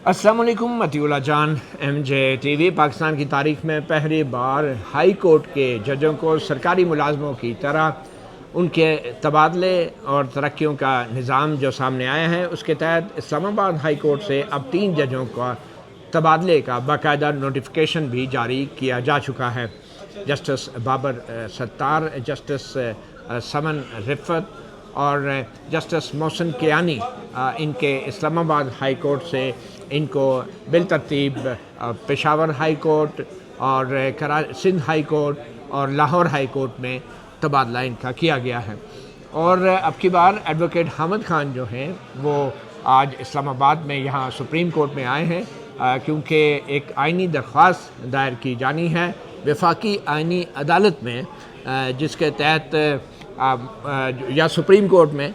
السلام علیکم، Matiullah Jan, M J T V. Pakistan کی تاریخ میں پہلی بار ہائی کورٹ کے ججوں کو سرکاری ملازموں کی طرح ان کے تبادلے اور ترقیوں کا نظام جو سامنے آیا ہے، اس کے تحت اسلام آباد ہائی کورٹ سے اب 3 ججوں کا تبادلے کا باقاعدہ نوٹیفیکیشن بھی جاری کیا جا چکا ہے۔ جسٹس بابر ستار، جسٹس سمن رفت اور جسٹس محسن کیانی، ان کے اسلام آباد ہائی کورٹ سے ان کو بالترتیب پشاور ہائی کورٹ اور سندھ ہائی کورٹ اور لاہور ہائی کورٹ میں تبادلہ ان کا کیا گیا ہے۔ اور اب کی بار ایڈوکیٹ حامد خان جو ہیں وہ آج اسلام آباد میں یہاں سپریم کورٹ میں آئے ہیں، کیونکہ ایک آئینی درخواست دائر کی جانی ہے وفاقی آئینی عدالت میں، جس کے تحت یا سپریم کورٹ میں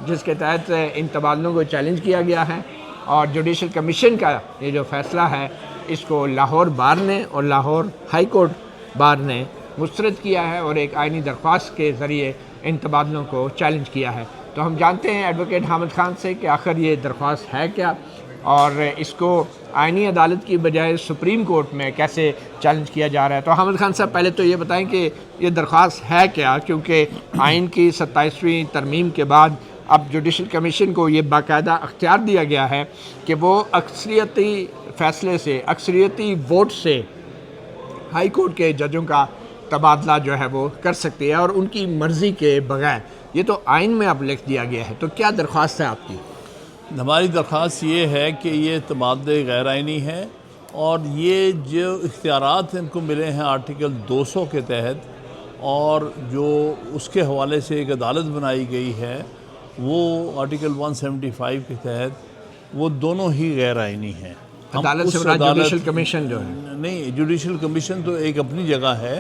جس کے تحت ان تبادلوں کو چیلنج کیا گیا ہے، اور جوڈیشل کمیشن کا یہ جو فیصلہ ہے اس کو لاہور بار نے اور لاہور ہائی کورٹ بار نے مسترد کیا ہے اور ایک آئینی درخواست کے ذریعے ان تبادلوں کو چیلنج کیا ہے۔ تو ہم جانتے ہیں ایڈوکیٹ حامد خان سے کہ آخر یہ درخواست ہے کیا، اور اس کو آئینی عدالت کی بجائے سپریم کورٹ میں کیسے چیلنج کیا جا رہا ہے۔ تو حامد خان صاحب، پہلے تو یہ بتائیں کہ یہ درخواست ہے کیا، کیونکہ آئین کی 27ویں ترمیم کے بعد اب جوڈیشل کمیشن کو یہ باقاعدہ اختیار دیا گیا ہے کہ وہ اکثریتی فیصلے سے، اکثریتی ووٹ سے ہائی کورٹ کے ججوں کا تبادلہ جو ہے وہ کر سکتی ہے، اور ان کی مرضی کے بغیر۔ یہ تو آئین میں اب لکھ دیا گیا ہے، تو کیا درخواست ہے آپ کی؟ ہماری درخواست یہ ہے کہ یہ تبادلے غیر آئینی ہیں، اور یہ جو اختیارات ان کو ملے ہیں آرٹیکل 200 کے تحت، اور جو اس کے حوالے سے ایک عدالت بنائی گئی ہے وہ آرٹیکل 175 کے تحت، وہ دونوں ہی غیر آئینی ہیں۔ عدالت سے مراد جوڈیشل کمیشن جو ہے؟ نہیں، جوڈیشل کمیشن تو ایک اپنی جگہ ہے،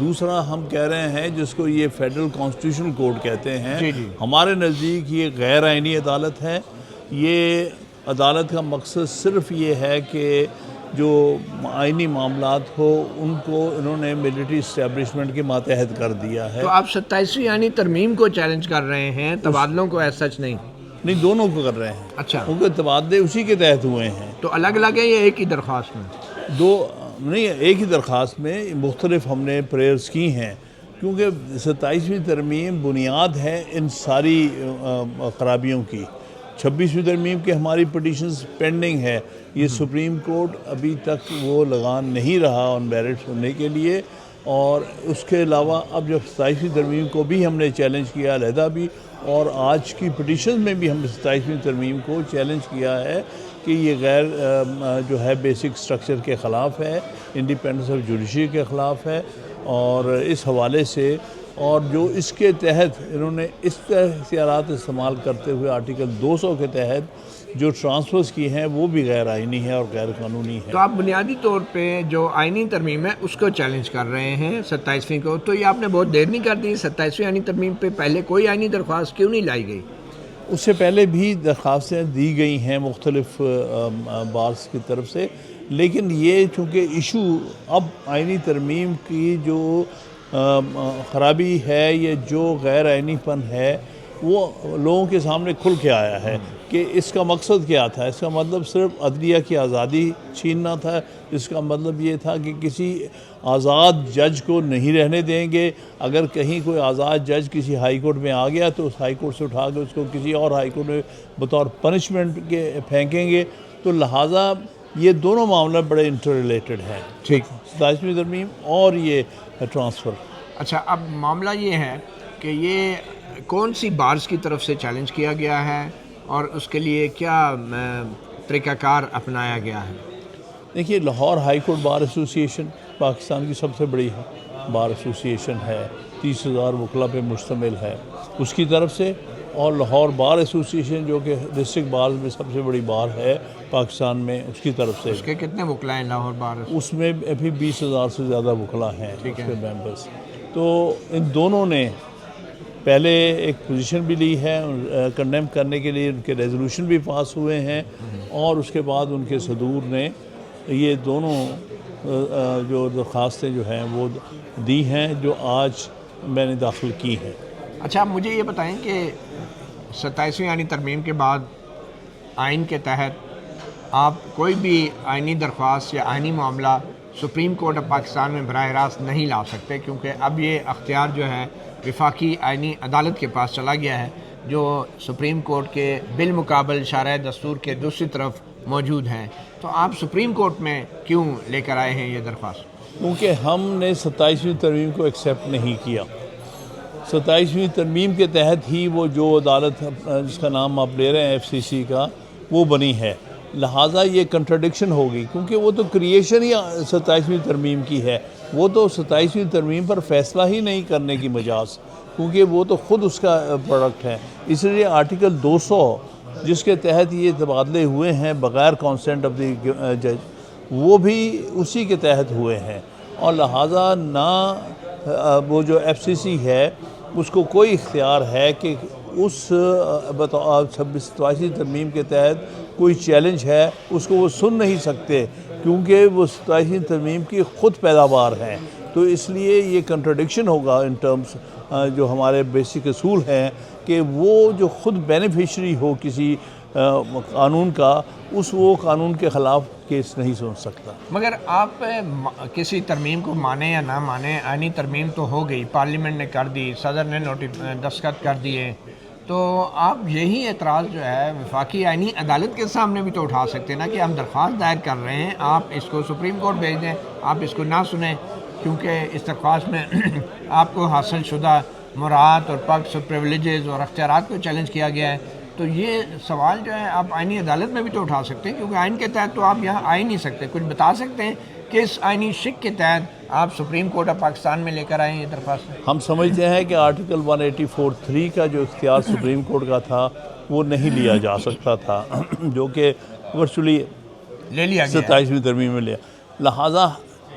دوسرا ہم کہہ رہے ہیں جس کو یہ فیڈرل کانسٹیٹیوشنل کورٹ کہتے ہیں، ہمارے نزدیک یہ غیر آئینی عدالت ہے۔ یہ عدالت کا مقصد صرف یہ ہے کہ جو آئینی معاملات ہو ان کو انہوں نے ملٹری اسٹیبلشمنٹ کے ماتحت کر دیا ہے۔ تو آپ 27ویں یعنی ترمیم کو چیلنج کر رہے ہیں، تبادلوں کو ایز سچ نہیں؟ نہیں، دونوں کو کر رہے ہیں۔ اچھا، کیونکہ تبادلے اسی کے تحت ہوئے ہیں۔ تو الگ الگ ہے یا ایک ہی درخواست میں؟ نہیں، ایک ہی درخواست میں مختلف ہم نے پریئرز کی ہیں، کیونکہ 27ویں ترمیم بنیاد ہے ان ساری خرابیوں کی۔ 26ویں ترمیم کے ہماری پٹیشنز پینڈنگ ہے، یہ سپریم کورٹ ابھی تک وہ لگان نہیں رہا آن میرٹ ہونے کے لیے، اور اس کے علاوہ اب جب 27ویں ترمیم کو بھی ہم نے چیلنج کیا علیحدہ بھی، اور آج کی پٹیشن میں بھی ہم نے 27ویں ترمیم کو چیلنج کیا ہے کہ یہ غیر جو ہے بیسک سٹرکچر کے خلاف ہے، انڈیپینڈنس آف جوڈیشری کے خلاف ہے، اور اس حوالے سے اور جو اس کے تحت انہوں نے اس اختیارات استعمال کرتے ہوئے آرٹیکل 200 کے تحت جو ٹرانسفرز کی ہیں وہ بھی غیر آئینی ہے اور غیر قانونی ہے۔ تو آپ بنیادی طور پہ جو آئینی ترمیم ہے اس کو چیلنج کر رہے ہیں 27ویں کو، تو یہ آپ نے بہت دیر نہیں کر دی؟ 27ویں آئینی ترمیم پہ پہلے کوئی آئینی درخواست کیوں نہیں لائی گئی؟ اس سے پہلے بھی درخواستیں دی گئی ہیں مختلف بارز کی طرف سے، لیکن یہ چونکہ ایشو اب آئینی ترمیم کی جو خرابی ہے، یہ جو غیر آئینی پن ہے، وہ لوگوں کے سامنے کھل کے آیا ہے کہ اس کا مقصد کیا تھا۔ اس کا مطلب صرف عدلیہ کی آزادی چھیننا تھا، اس کا مطلب یہ تھا کہ کسی آزاد جج کو نہیں رہنے دیں گے۔ اگر کہیں کوئی آزاد جج کسی ہائی کورٹ میں آ گیا تو اس ہائی کورٹ سے اٹھا کے اس کو کسی اور ہائی کورٹ میں بطور پنشمنٹ کے پھینکیں گے، تو لہٰذا یہ دونوں معاملہ بڑے انٹر ریلیٹڈ ہیں، 27ویں ترمیم اور یہ ٹرانسفر۔ اچھا، اب معاملہ یہ ہے کہ یہ کون سی بارز کی طرف سے چیلنج کیا گیا ہے اور اس کے لیے کیا طریقہ کار اپنایا گیا ہے؟ دیکھیے، لاہور ہائی کورٹ بار ایسوسی ایشن پاکستان کی سب سے بڑی بار ایسوسی ایشن ہے، 30,000 وکلاء پہ مشتمل ہے، اس کی طرف سے، اور لاہور بار ایسوسی ایشن جو کہ ڈسٹرکٹ بار میں سب سے بڑی بار ہے پاکستان میں، اس کی طرف سے۔ اس کے کتنے وکلاء ہیں لاہور بار؟ اس میں ابھی 20,000 سے زیادہ وکلاء ہیں اس کے ممبرس۔ تو ان دونوں نے پہلے ایک پوزیشن بھی لی ہے، کنڈیم کرنے کے لیے ان کے ریزولوشن بھی پاس ہوئے ہیں، اور اس کے بعد ان کے صدور نے یہ دونوں جو درخواستیں جو ہیں وہ دی ہیں، جو آج میں نے داخل کی ہیں۔ اچھا، مجھے یہ بتائیں کہ 27ویں یعنی ترمیم کے بعد آئین کے تحت آپ کوئی بھی آئینی درخواست یا آئینی معاملہ سپریم کورٹ آف پاکستان میں براہ راست نہیں لا سکتے، کیونکہ اب یہ اختیار جو ہے وفاقی آئینی عدالت کے پاس چلا گیا ہے، جو سپریم کورٹ کے بالمقابل شارع دستور کے دوسری طرف موجود ہیں۔ تو آپ سپریم کورٹ میں کیوں لے کر آئے ہیں یہ درخواست؟ کیونکہ ہم نے 27ویں ترمیم کو ایکسیپٹ نہیں کیا۔ 27ویں ترمیم کے تحت ہی وہ جو عدالت جس کا نام آپ لے رہے ہیں FCC کا، وہ بنی ہے، لہٰذا یہ کنٹرڈکشن ہوگی، کیونکہ وہ تو کریشن ہی 27ویں ترمیم کی ہے، وہ تو 27ویں ترمیم پر فیصلہ ہی نہیں کرنے کی مجاز، کیونکہ وہ تو خود اس کا پروڈکٹ ہے۔ اس لیے آرٹیکل 200 جس کے تحت یہ تبادلے ہوئے ہیں بغیر کانسنٹ آف دی جج، وہ بھی اسی کے تحت ہوئے ہیں، اور لہٰذا نہ وہ جو FCC ہے اس کو کوئی اختیار ہے کہ اس 27ویں ترمیم کے تحت کوئی چیلنج ہے اس کو وہ سن نہیں سکتے، کیونکہ وہ 27ویں ترمیم کی خود پیداوار ہیں۔ تو اس لیے یہ کنٹرڈکشن ہوگا ان ٹرمز جو ہمارے بیسک اصول ہیں، کہ وہ جو خود بینیفیشری ہو کسی قانون کا، وہ قانون کے خلاف کیس نہیں سن سکتا۔ مگر آپ کسی ترمیم کو مانیں یا نہ مانیں، آئینی ترمیم تو ہو گئی، پارلیمنٹ نے کر دی، صدر نے دستخط کر دیے، تو آپ یہی اعتراض جو ہے وفاقی آئینی عدالت کے سامنے بھی تو اٹھا سکتے نا، کہ ہم درخواست دائر کر رہے ہیں، آپ اس کو سپریم کورٹ بھیج دیں، آپ اس کو نہ سنیں، کیونکہ اس درخواست میں آپ کو حاصل شدہ مراعات اور پرکس اور پریولیجز اور اختیارات کو چیلنج کیا گیا ہے۔ تو یہ سوال جو ہے آپ آئینی عدالت میں بھی تو اٹھا سکتے ہیں، کیونکہ آئین کے تحت تو آپ یہاں آ ہی نہیں سکتے۔ کچھ بتا سکتے ہیں کہ اس آئینی شک کے تحت آپ سپریم کورٹ آف پاکستان میں لے کر آئے ہیں یہ درخواست؟ ہم سمجھتے ہیں کہ آرٹیکل 184(3) کا جو اختیار سپریم کورٹ کا تھا وہ نہیں لیا جا سکتا تھا، جو کہ ورچولی لے لیا گیا 27ویں ترمیم میں لیا، لہٰذا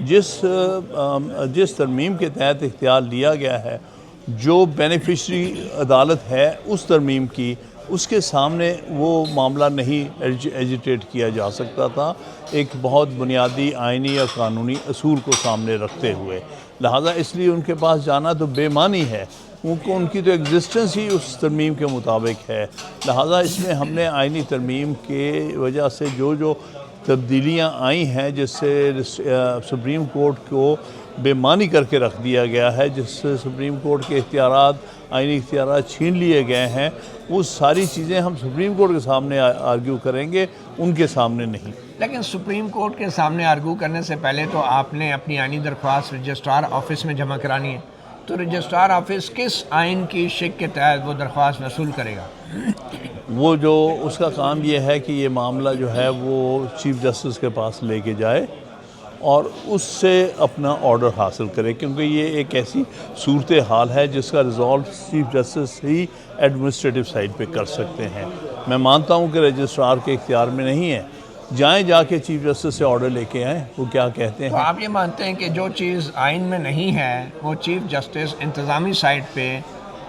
جس ترمیم کے تحت اختیار لیا گیا ہے، جو بینیفیشری عدالت ہے اس ترمیم کی، اس کے سامنے وہ معاملہ نہیں ایجیٹیٹ کیا جا سکتا تھا، ایک بہت بنیادی آئینی اور قانونی اصول کو سامنے رکھتے ہوئے، لہٰذا اس لیے ان کے پاس جانا تو بے معنی ہے، ان کی تو ایگزسٹنس ہی اس ترمیم کے مطابق ہے، لہٰذا اس میں ہم نے آئینی ترمیم کے وجہ سے جو تبدیلیاں آئی ہیں، جس سے سپریم کورٹ کو بے معنی کر کے رکھ دیا گیا ہے، جس سے سپریم کورٹ کے اختیارات، آئینی اختیارات چھین لیے گئے ہیں، وہ ساری چیزیں ہم سپریم کورٹ کے سامنے آرگیو کریں گے، ان کے سامنے نہیں۔ لیکن سپریم کورٹ کے سامنے آرگو کرنے سے پہلے تو آپ نے اپنی آئینی درخواست رجسٹرار آفس میں جمع کرانی ہے، تو رجسٹرار آفس کس آئین کی شک کے تحت وہ درخواست وصول کرے گا؟ وہ جو اس کا کام یہ ہے کہ یہ معاملہ جو ہے وہ چیف جسٹس کے پاس لے کے جائے اور اس سے اپنا آرڈر حاصل کرے، کیونکہ یہ ایک ایسی صورتحال ہے جس کا ریزالو چیف جسٹس ہی ایڈمنسٹریٹو سائڈ پہ کر سکتے ہیں۔ میں مانتا ہوں کہ رجسٹرار کے اختیار میں نہیں ہے، جا کے چیف جسٹس سے آرڈر لے کے آئیں، وہ کیا کہتے تو ہیں۔ آپ یہ مانتے ہیں کہ جو چیز آئین میں نہیں ہے وہ چیف جسٹس انتظامی سائٹ پہ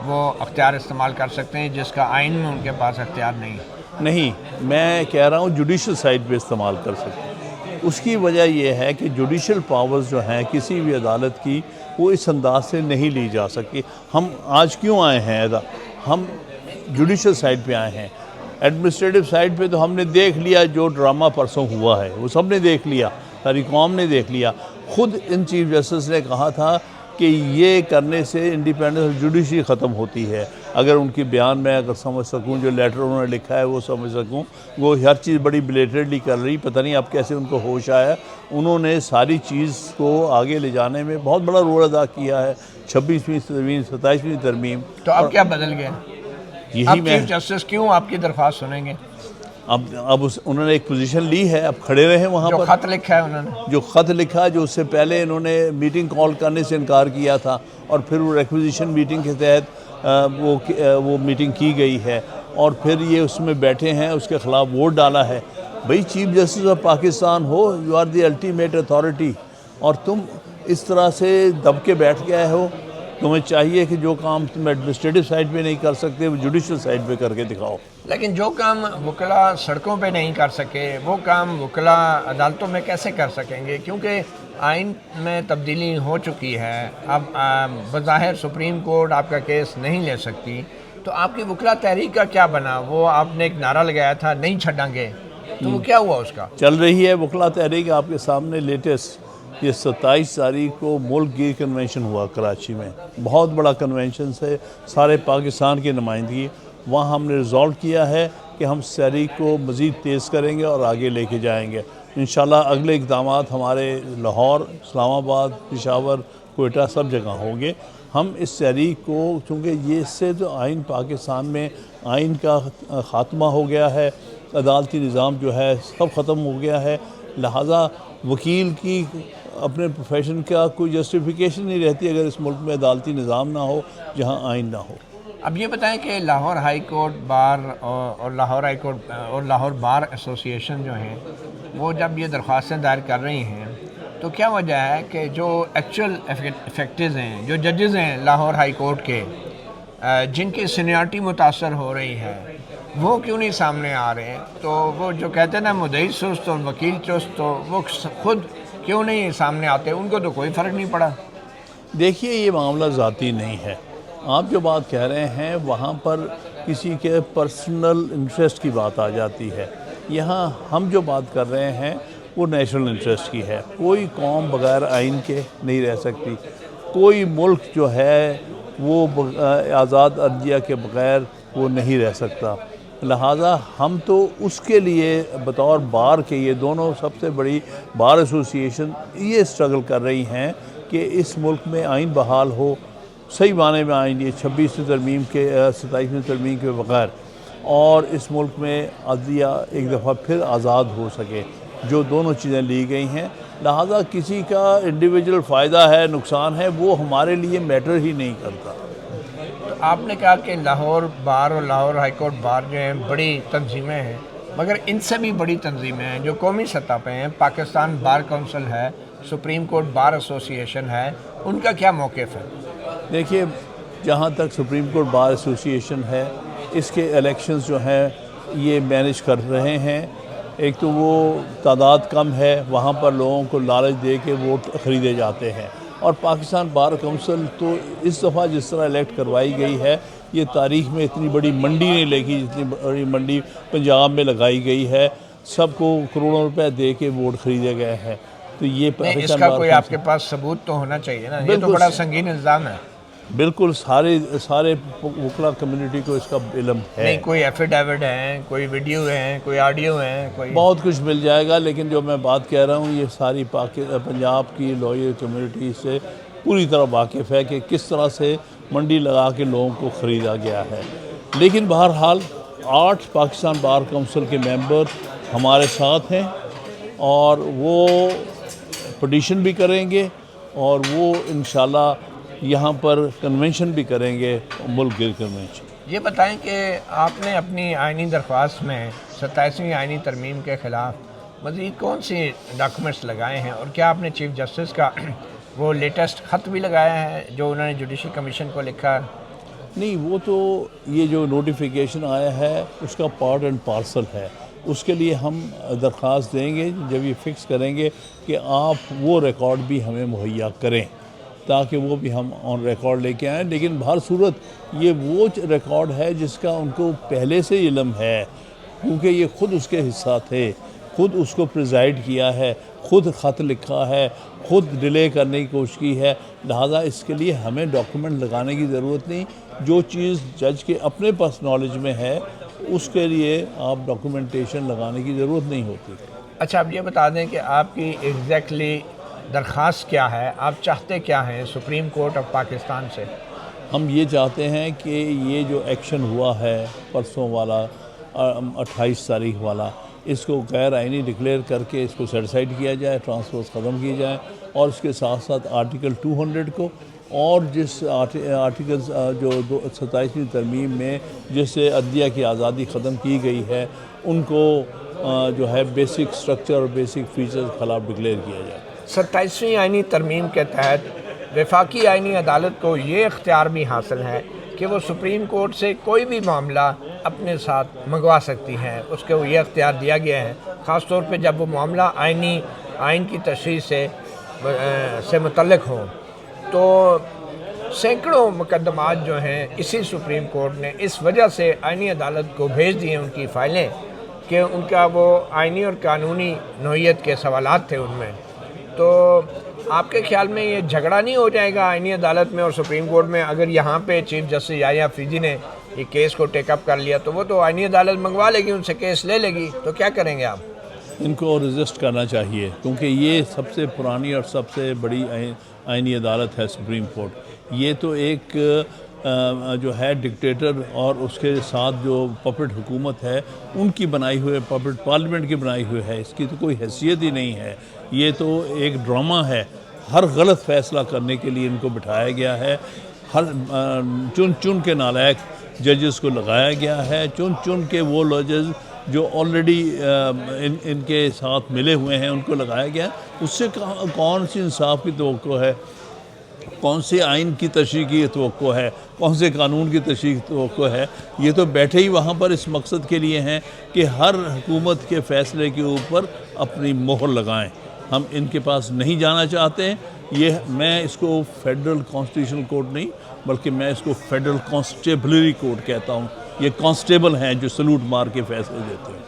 وہ اختیار استعمال کر سکتے ہیں، جس کا آئین میں ان کے پاس اختیار نہیں؟ نہیں، میں کہہ رہا ہوں جوڈیشل سائٹ پہ استعمال کر سکتے ہیں۔ اس کی وجہ یہ ہے کہ جوڈیشل پاورز جو ہیں کسی بھی عدالت کی، وہ اس انداز سے نہیں لی جا سکتی۔ ہم آج کیوں آئے ہیں؟ ہم جوڈیشل سائٹ پہ آئے ہیں، ایڈمنسٹریٹو سائٹ پہ تو ہم نے دیکھ لیا جو ڈرامہ پرسوں ہوا ہے، وہ سب نے دیکھ لیا، ساری قوم نے دیکھ لیا۔ خود ان چیف جسٹس نے کہا تھا کہ یہ کرنے سے انڈیپینڈنس جوڈیشری ختم ہوتی ہے۔ اگر ان کی بیان میں اگر سمجھ سکوں، جو لیٹر انہوں نے لکھا ہے وہ سمجھ سکوں، وہ ہر چیز بڑی بلیٹرلی کر رہی، پتہ نہیں اب کیسے ان کو ہوش آیا۔ انہوں نے ساری چیز کو آگے لے جانے میں بہت بڑا رول ادا کیا ہے، 26ویں ترمیم، 27ویں ترمیم۔ تو اب کیا بدل گیا؟ یہی اب میں چیف جسٹس کیوں آپ کی درخواست سنیں گے؟ اب انہوں نے ایک پوزیشن لی ہے، اب کھڑے رہے وہاں جو پر۔ خط لکھا ہے انہوں نے، جو خط لکھا، جو اس سے پہلے انہوں نے میٹنگ کال کرنے سے انکار کیا تھا، اور پھر وہ ریکویزیشن میٹنگ کے تحت وہ میٹنگ کی گئی ہے، اور پھر یہ اس میں بیٹھے ہیں، اس کے خلاف ووٹ ڈالا ہے۔ بھئی چیف جسٹس آف پاکستان ہو، you are the ultimate authority, اور تم اس طرح سے دب کے بیٹھ گئے ہو۔ تمہیں چاہیے کہ جو کام تم ایڈمنسٹریٹو سائٹ پہ نہیں کر سکتے وہ جوڈیشل سائٹ پہ کر کے دکھاؤ۔ لیکن جو کام وکلاء سڑکوں پہ نہیں کر سکے وہ کام وکلاء عدالتوں میں کیسے کر سکیں گے؟ کیونکہ آئین میں تبدیلی ہو چکی ہے، اب بظاہر سپریم کورٹ آپ کا کیس نہیں لے سکتی، تو آپ کی وکلاء تحریک کا کیا بنا؟ وہ آپ نے ایک نعرہ لگایا تھا، نہیں چھڈاں گے، تو وہ کیا ہوا اس کا؟ چل رہی ہے وکلا تحریک. آپ کے سامنے لیٹسٹ یہ 27 تاریخ کو ملک گیر کنونشن ہوا کراچی میں. بہت بڑا کنونشن سے سارے پاکستان کی نمائندگی. وہاں ہم نے ریزالو کیا ہے کہ ہم اس تحریک کو مزید تیز کریں گے اور آگے لے کے جائیں گے. انشاءاللہ اگلے اقدامات ہمارے لاہور، اسلام آباد، پشاور، کوئٹہ سب جگہ ہوں گے. ہم اس تحریک کو، چونکہ یہ اس سے تو آئین پاکستان میں آئین کا خاتمہ ہو گیا ہے، عدالتی نظام جو ہے سب ختم ہو گیا ہے، لہٰذا وکیل کی اپنے پروفیشن کا کوئی جسٹیفیکیشن نہیں رہتی اگر اس ملک میں عدالتی نظام نہ ہو، جہاں آئین نہ ہو. اب یہ بتائیں کہ لاہور ہائی کورٹ بار اور لاہور ہائی کورٹ اور لاہور بار ایسوسی ایشن جو ہیں وہ جب یہ درخواستیں دائر کر رہی ہیں تو کیا وجہ ہے کہ جو ایکچوئل افیکٹز ہیں، جو ججز ہیں لاہور ہائی کورٹ کے، جن کی سینیارٹی متاثر ہو رہی ہے، وہ کیوں نہیں سامنے آ رہے ہیں؟ تو وہ جو کہتے ہیں نا مدعی سست اور وکیل چست، تو وہ خود کیوں نہیں سامنے آتے؟ ان کو تو کوئی فرق نہیں پڑا. دیکھیے یہ معاملہ ذاتی نہیں ہے. آپ جو بات کہہ رہے ہیں وہاں پر کسی کے پرسنل انٹرسٹ کی بات آ جاتی ہے. یہاں ہم جو بات کر رہے ہیں وہ نیشنل انٹرسٹ کی ہے. کوئی قوم بغیر آئین کے نہیں رہ سکتی. کوئی ملک جو ہے وہ آزاد عدلیہ کے بغیر وہ نہیں رہ سکتا. لہٰذا ہم تو اس کے لیے بطور بار کے، یہ دونوں سب سے بڑی بار ایسوسی ایشن یہ اسٹرگل کر رہی ہیں کہ اس ملک میں آئین بحال ہو، صحیح معنی میں آئین، یہ 26ویں ترمیم کے 27ویں ترمیم کے بغیر، اور اس ملک میں عدلیہ ایک دفعہ پھر آزاد ہو سکے. جو دونوں چیزیں لی گئی ہیں، لہٰذا کسی کا انڈیویجول فائدہ ہے، نقصان ہے، وہ ہمارے لیے میٹر ہی نہیں کرتا. آپ نے کہا کہ لاہور بار اور لاہور ہائی کورٹ بار جو ہیں بڑی تنظیمیں ہیں، مگر ان سے بھی بڑی تنظیمیں ہیں جو قومی سطح پہ ہیں. پاکستان بار کونسل ہے، سپریم کورٹ بار ایسوسی ایشن ہے، ان کا کیا موقف ہے؟ دیکھیے جہاں تک سپریم کورٹ بار ایسوسی ایشن ہے، اس کے الیکشنز جو ہیں یہ مینیج کر رہے ہیں. ایک تو وہ تعداد کم ہے، وہاں پر لوگوں کو لالچ دے کے ووٹ خریدے جاتے ہیں. اور پاکستان بار کونسل تو اس دفعہ جس طرح الیکٹ کروائی گئی ہے، یہ تاریخ میں اتنی بڑی منڈی نہیں لگی جتنی بڑی منڈی پنجاب میں لگائی گئی ہے. سب کو کروڑوں روپے دے کے ووٹ خریدے گئے ہیں. تو یہ اس پاکستان کا بار کوئی آپ کے پاس ثبوت تو ہونا چاہیے نا. یہ تو بڑا سنگین الزام ہے. بالکل سارے وکلا کمیونٹی کو اس کا علم ہے. نہیں کوئی ایفیڈیوٹ ہے، کوئی ویڈیو ہے، کوئی آڈیو ہے، کوئی بہت کچھ مل جائے گا، لیکن جو میں بات کہہ رہا ہوں یہ ساری پنجاب کی لوئر کمیونٹی سے پوری طرح واقف ہے کہ کس طرح سے منڈی لگا کے لوگوں کو خریدا گیا ہے. لیکن بہرحال 8 پاکستان بار کونسل کے ممبر ہمارے ساتھ ہیں اور وہ پٹیشن بھی کریں گے اور وہ انشاءاللہ یہاں پر کنونشن بھی کریں گے، ملک گیر کنونشن. یہ بتائیں کہ آپ نے اپنی آئینی درخواست میں 27ویں آئینی ترمیم کے خلاف مزید کون سی ڈاکومنٹس لگائے ہیں، اور کیا آپ نے چیف جسٹس کا وہ لیٹسٹ خط بھی لگایا ہے جو انہوں نے جوڈیشل کمیشن کو لکھا؟ نہیں، وہ تو یہ جو نوٹیفیکیشن آیا ہے اس کا پارٹ اینڈ پارسل ہے. اس کے لیے ہم درخواست دیں گے جب یہ فکس کریں گے کہ آپ وہ ریکارڈ بھی ہمیں مہیا کریں تاکہ وہ بھی ہم آن ریکارڈ لے کے آئیں. لیکن بہر صورت یہ وہ ریکارڈ ہے جس کا ان کو پہلے سے علم ہے، کیونکہ یہ خود اس کے حصہ تھے، خود اس کو پریزائڈ کیا ہے، خود خط لکھا ہے، خود ڈیلے کرنے کی کوشش کی ہے. لہٰذا اس کے لیے ہمیں ڈاکومنٹ لگانے کی ضرورت نہیں. جو چیز جج کے اپنے پاس نالج میں ہے اس کے لیے آپ ڈاکومنٹیشن لگانے کی ضرورت نہیں ہوتی. اچھا، آپ یہ بتا دیں کہ آپ کی ایگزیکٹلی درخواست کیا ہے؟ آپ چاہتے کیا ہیں سپریم کورٹ آف پاکستان سے؟ ہم یہ چاہتے ہیں کہ یہ جو ایکشن ہوا ہے پرسوں والا 28 تاریخ والا، اس کو غیر آئینی ڈکلیئر کر کے اس کو سیٹیسفائڈ کیا جائے، ٹرانسفرز ختم کی جائیں، اور اس کے ساتھ ساتھ آرٹیکل 200 کو اور جس آرٹیکلز جو 27ویں ترمیم میں جس سے عدلیہ کی آزادی ختم کی گئی ہے ان کو جو ہے بیسک سٹرکچر اور بیسک فیچرز خلاف ڈکلیئر کیا جائے. 27ویں آئینی ترمیم کے تحت وفاقی آئینی عدالت کو یہ اختیار بھی حاصل ہے کہ وہ سپریم کورٹ سے کوئی بھی معاملہ اپنے ساتھ منگوا سکتی ہیں. اس کو یہ اختیار دیا گیا ہے، خاص طور پہ جب وہ معاملہ آئین کی تشریح سے متعلق ہوں. تو سینکڑوں مقدمات جو ہیں اسی سپریم کورٹ نے اس وجہ سے آئینی عدالت کو بھیج دی ہیں ان کی فائلیں کہ ان کا وہ آئینی اور قانونی نوعیت کے سوالات تھے ان میں. تو آپ کے خیال میں یہ جھگڑا نہیں ہو جائے گا آئینی عدالت میں اور سپریم کورٹ میں اگر یہاں پہ چیف جسٹس یحییٰ افریدی نے یہ کیس کو ٹیک اپ کر لیا تو وہ تو آئینی عدالت منگوا لے گی, ان سے کیس لے لے گی, تو کیا کریں گے آپ؟ ان کو رجسٹ کرنا چاہیے کیونکہ یہ سب سے پرانی اور سب سے بڑی آئینی عدالت ہے سپریم کورٹ. یہ تو ایک جو ہے ڈکٹیٹر اور اس کے ساتھ جو پپٹ حکومت ہے ان کی بنائی ہوئے, پپٹ پارلیمنٹ کی بنائی ہوئی ہے. اس کی تو کوئی حیثیت ہی نہیں ہے. یہ تو ایک ڈرامہ ہے. ہر غلط فیصلہ کرنے کے لیے ان کو بٹھایا گیا ہے. ہر چن کے نالائق ججز کو لگایا گیا ہے. چن کے وہ ججز جو آلریڈی ان کے ساتھ ملے ہوئے ہیں ان کو لگایا گیا. اس سے کون سی انصاف کی توقع ہے, کون سے آئین کی تشریح کی توقع ہے, کون سے قانون کی تشریح کی توقع ہے؟ یہ تو بیٹھے ہی وہاں پر اس مقصد کے لیے ہیں کہ ہر حکومت کے فیصلے کے اوپر اپنی مہر لگائیں. ہم ان کے پاس نہیں جانا چاہتے. میں اس کو فیڈرل کانسٹیٹیوشنل کورٹ نہیں بلکہ میں اس کو فیڈرل کانسٹیبلری کورٹ کہتا ہوں. یہ کانسٹیبل ہیں جو سلوٹ مار کے فیصلے دیتے ہیں.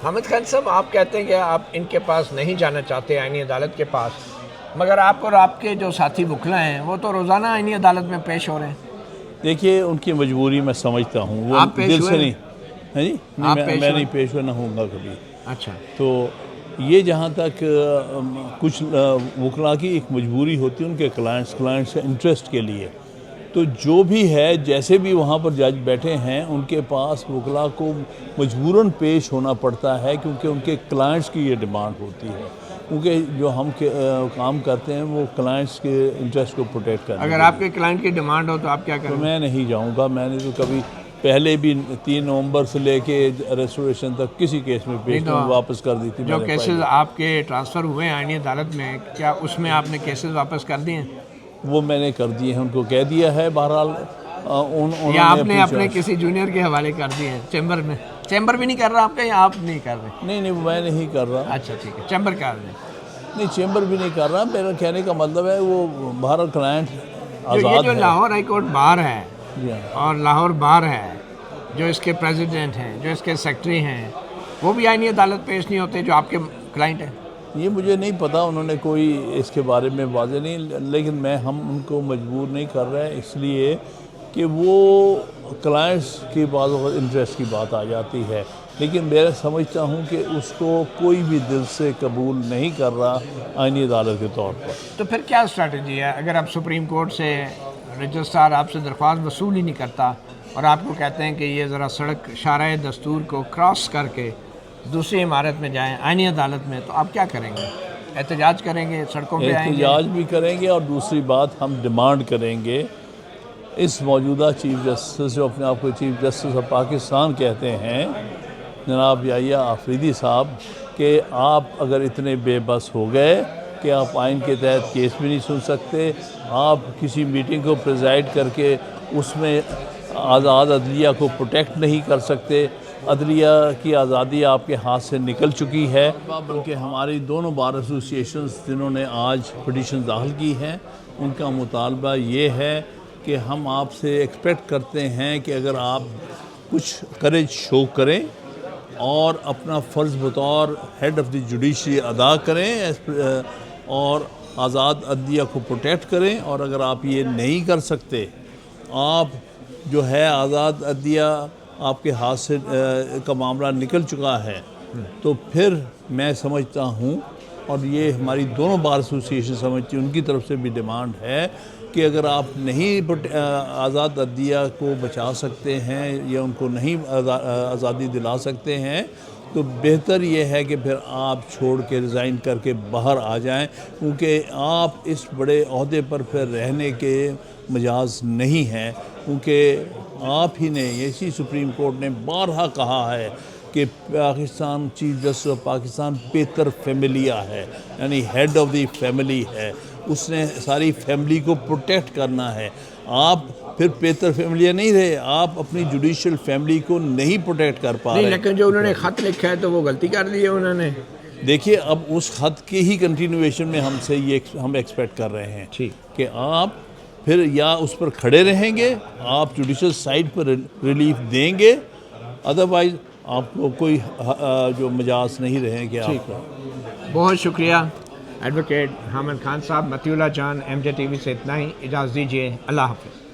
حامد خان صاحب, آپ کہتے ہیں کہ آپ ان کے پاس نہیں جانا چاہتے آئینی عدالت کے پاس, مگر آپ اور آپ کے جو ساتھی وکلا ہیں وہ تو روزانہ آئینی عدالت میں پیش ہو رہے ہیں. دیکھیے ان کی مجبوری میں سمجھتا ہوں, وہ دل سے نہیں ہے جی, میں نہیں پیش ہونا ہوں گا کبھی. اچھا. تو یہ جہاں تک کچھ وکلاء کی ایک مجبوری ہوتی ہے ان کے کلائنٹس کے انٹرسٹ کے لیے, تو جو بھی ہے جیسے بھی وہاں پر جج بیٹھے ہیں ان کے پاس وکلاء کو مجبوراً پیش ہونا پڑتا ہے کیونکہ ان کے کلائنٹس کی یہ ڈیمانڈ ہوتی ہے. کیونکہ جو ہم کام کرتے ہیں وہ کلائنٹس کے انٹرسٹ کو پروٹیکٹ کرتے ہیں. اگر آپ کے کلائنٹ کی ڈیمانڈ ہو تو آپ کیا کریں؟ تو میں نہیں جاؤں گا. میں نے تو کبھی پہلے بھی 3 نومبر سے لے کے ریسٹوریشن تک کسی کیس میں پیش واپس کر دی تھی. جو کیسز آپ کے ٹرانسفر ہوئے ہیں آئینی عدالت میں, کیا اس میں آپ نے کیسز واپس کر دیے ہیں؟ وہ میں نے کر دیے ہیں, ان کو کہہ دیا ہے. بہرحال یا آپ نے اپنے کسی جونیئر کے حوالے کر دیے ہیں چیمبر میں؟ چیمبر بھی نہیں کر رہا آپ کا, یا آپ نہیں کر رہے؟ نہیں میں نہیں کر رہا. اچھا ٹھیک ہے, چیمبر کر رہے ہیں. نہیں, چیمبر بھی نہیں کر رہا. میرا کہنے کا مطلب ہے وہ بہرحال کلائنٹ آزاد ہے. جو لاہور ہائی کورٹ بار ہے اور لاہور بار ہے, جو اس کے پریزیڈنٹ ہیں, جو اس کے سیکرٹری ہیں, وہ بھی آئینی عدالت پیش نہیں ہوتے جو آپ کے کلائنٹ ہیں؟ یہ مجھے نہیں پتا, انہوں نے کوئی اس کے بارے میں واضح نہیں, لیکن ہم ان کو مجبور نہیں کر رہے اس لیے کہ وہ کلائنٹس کی بعض وقت انٹرسٹ کی بات آ جاتی ہے. لیکن میں سمجھتا ہوں کہ اس کو کوئی بھی دل سے قبول نہیں کر رہا آئینی عدالت کے طور پر. تو پھر کیا اسٹریٹجی ہے اگر آپ سپریم کورٹ سے رجسٹرار آپ سے درخواست وصول ہی نہیں کرتا اور آپ کو کہتے ہیں کہ یہ ذرا سڑک شارع دستور کو کراس کر کے دوسری عمارت میں جائیں آئینی عدالت میں, تو آپ کیا کریں گے؟ احتجاج کریں گے, سڑکوں پہ آئیں گے؟ احتجاج بھی کریں گے, اور دوسری بات ہم ڈیمانڈ کریں گے اس موجودہ چیف جسٹس جو اپنے آپ کو چیف جسٹس آف پاکستان کہتے ہیں جناب یحییٰ آفریدی صاحب, کہ آپ اگر اتنے بے بس ہو گئے کہ آپ آئین کے تحت کیس بھی نہیں سن سکتے, آپ کسی میٹنگ کو پریزائڈ کر کے اس میں آزاد عدلیہ کو پروٹیکٹ نہیں کر سکتے, عدلیہ کی آزادی آپ کے ہاتھ سے نکل چکی ہے. بلکہ ہماری دونوں بار ایسوسیشنز جنہوں نے آج پٹیشن داخل کی ہیں ان کا مطالبہ یہ ہے کہ ہم آپ سے ایکسپیکٹ کرتے ہیں کہ اگر آپ کچھ کریج شو کریں اور اپنا فرض بطور ہیڈ آف دی جوڈیشری ادا کریں اور آزاد عدلیہ کو پروٹیکٹ کریں. اور اگر آپ یہ نہیں کر سکتے, آپ جو ہے آزاد عدلیہ آپ کے ہاتھ سے کا معاملہ نکل چکا ہے, تو پھر میں سمجھتا ہوں, اور یہ ہماری دونوں بار ایسوسیشن سمجھتی ہیں, ان کی طرف سے بھی ڈیمانڈ ہے کہ اگر آپ نہیں آزاد عدلیہ کو بچا سکتے ہیں یا ان کو نہیں آزادی دلا سکتے ہیں, تو بہتر یہ ہے کہ پھر آپ چھوڑ کے ریزائن کر کے باہر آ جائیں, کیونکہ آپ اس بڑے عہدے پر پھر رہنے کے مجاز نہیں ہیں. کیونکہ آپ ہی نے, اسی سپریم کورٹ نے بارہا کہا ہے کہ Pakistan chief justice of Pakistan paterfamilias ہے, یعنی ہیڈ آف دی فیملی ہے, اس نے ساری فیملی کو پروٹیکٹ کرنا ہے. آپ پھر پیتر فیملیا نہیں رہے, آپ اپنی جوڈیشل فیملی کو نہیں پروٹیکٹ کر پا رہے. لیکن جو انہوں نے خط لکھا ہے تو وہ غلطی کر دی ہے انہوں نے. دیکھیے, اب اس خط کے ہی کنٹینویشن میں ہم ایکسپیکٹ کر رہے ہیں کہ آپ پھر یا اس پر کھڑے رہیں گے, آپ جوڈیشل سائٹ پر ریلیف دیں گے, ادروائز آپ کو کوئی جو مجاز نہیں رہے کہ آپ بہت شکریہ ایڈوکیٹ حامد خان صاحب. مطیع اللہ جان، ایم جے ٹی وی سے اتنا ہی. اجازت دیجیے. اللہ حافظ.